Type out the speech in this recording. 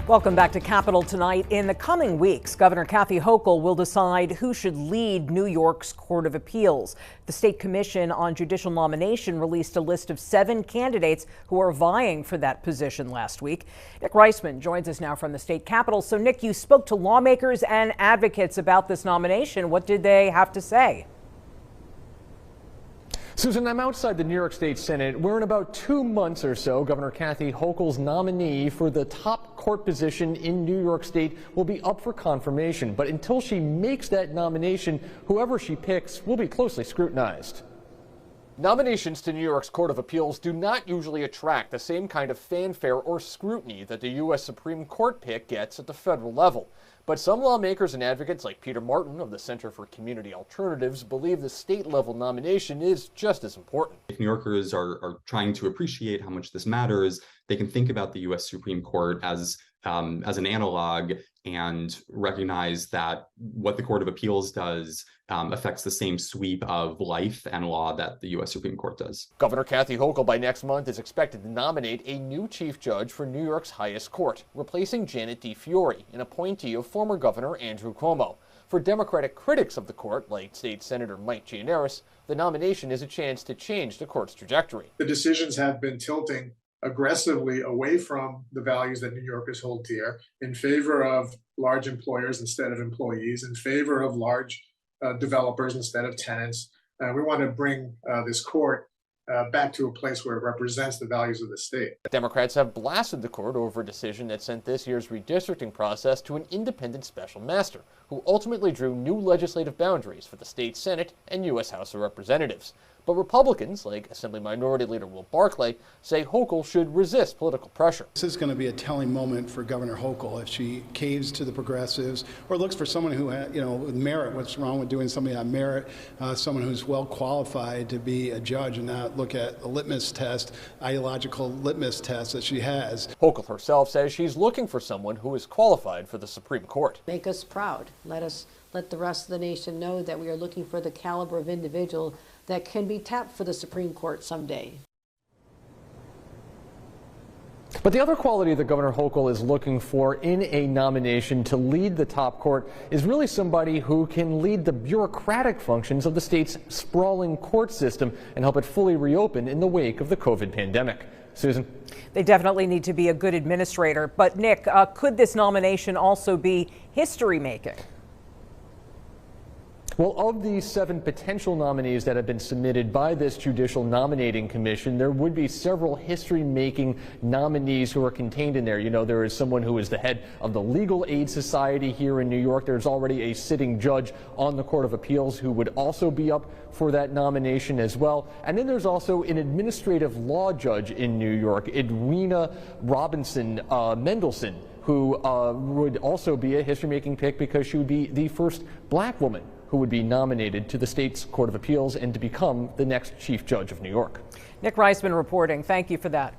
Welcome back to Capitol Tonight. In the coming weeks, Governor Kathy Hochul will decide who should lead New York's Court of Appeals. The State Commission on Judicial Nomination released a list of 7 candidates who are vying for that position last week. Nick Reisman joins us now from the state capitol. So, Nick, you spoke to lawmakers and advocates about this nomination. What did they have to say? Susan, I'm outside the New York State Senate, where in about 2 months or so, Governor Kathy Hochul's nominee for the top court position in New York State will be up for confirmation. But until she makes that nomination, whoever she picks will be closely scrutinized. Nominations to New York's Court of Appeals do not usually attract the same kind of fanfare or scrutiny that the U.S. Supreme Court pick gets at the federal level. But some lawmakers and advocates like Peter Martin of the Center for Community Alternatives believe the state-level nomination is just as important. If New Yorkers are trying to appreciate how much this matters, they can think about the U.S. Supreme Court as an analog and recognize that what the Court of Appeals does affects the same sweep of life and law that the U.S. Supreme Court does. Governor Kathy Hochul by next month is expected to nominate a new chief judge for New York's highest court, replacing Janet DiFiore, an appointee of former Governor Andrew Cuomo. For Democratic critics of the court, like State Senator Mike Gianaris, the nomination is a chance to change the court's trajectory. The decisions have been tilting aggressively away from the values that New Yorkers hold dear, in favor of large employers instead of employees, in favor of large developers instead of tenants. We want to bring this court back to a place where it represents the values of the state. Democrats have blasted the court over a decision that sent this year's redistricting process to an independent special master, who ultimately drew new legislative boundaries for the state Senate and U.S. House of Representatives. But Republicans, like Assembly Minority Leader Will Barclay, say Hochul should resist political pressure. This is going to be a telling moment for Governor Hochul if she caves to the progressives or looks for someone who, with merit. What's wrong with doing something on merit? Someone who's well qualified to be a judge and not look at a litmus test, ideological litmus test that she has. Hochul herself says she's looking for someone who is qualified for the Supreme Court. Make us proud. Let the rest of the nation know that we are looking for the caliber of individual that can be tapped for the Supreme Court someday. But the other quality that Governor Hochul is looking for in a nomination to lead the top court is really somebody who can lead the bureaucratic functions of the state's sprawling court system and help it fully reopen in the wake of the COVID pandemic. Susan? They definitely need to be a good administrator. But Nick, could this nomination also be history-making? Well, of the 7 potential nominees that have been submitted by this Judicial Nominating Commission, there would be several history-making nominees who are contained in there. You know, there is someone who is the head of the Legal Aid Society here in New York. There's already a sitting judge on the Court of Appeals who would also be up for that nomination as well. And then there's also an administrative law judge in New York, Edwina Robinson Mendelson, who would also be a history-making pick because she would be the first black woman who would be nominated to the state's Court of Appeals and to become the next Chief Judge of New York. Nick Reisman reporting. Thank you for that.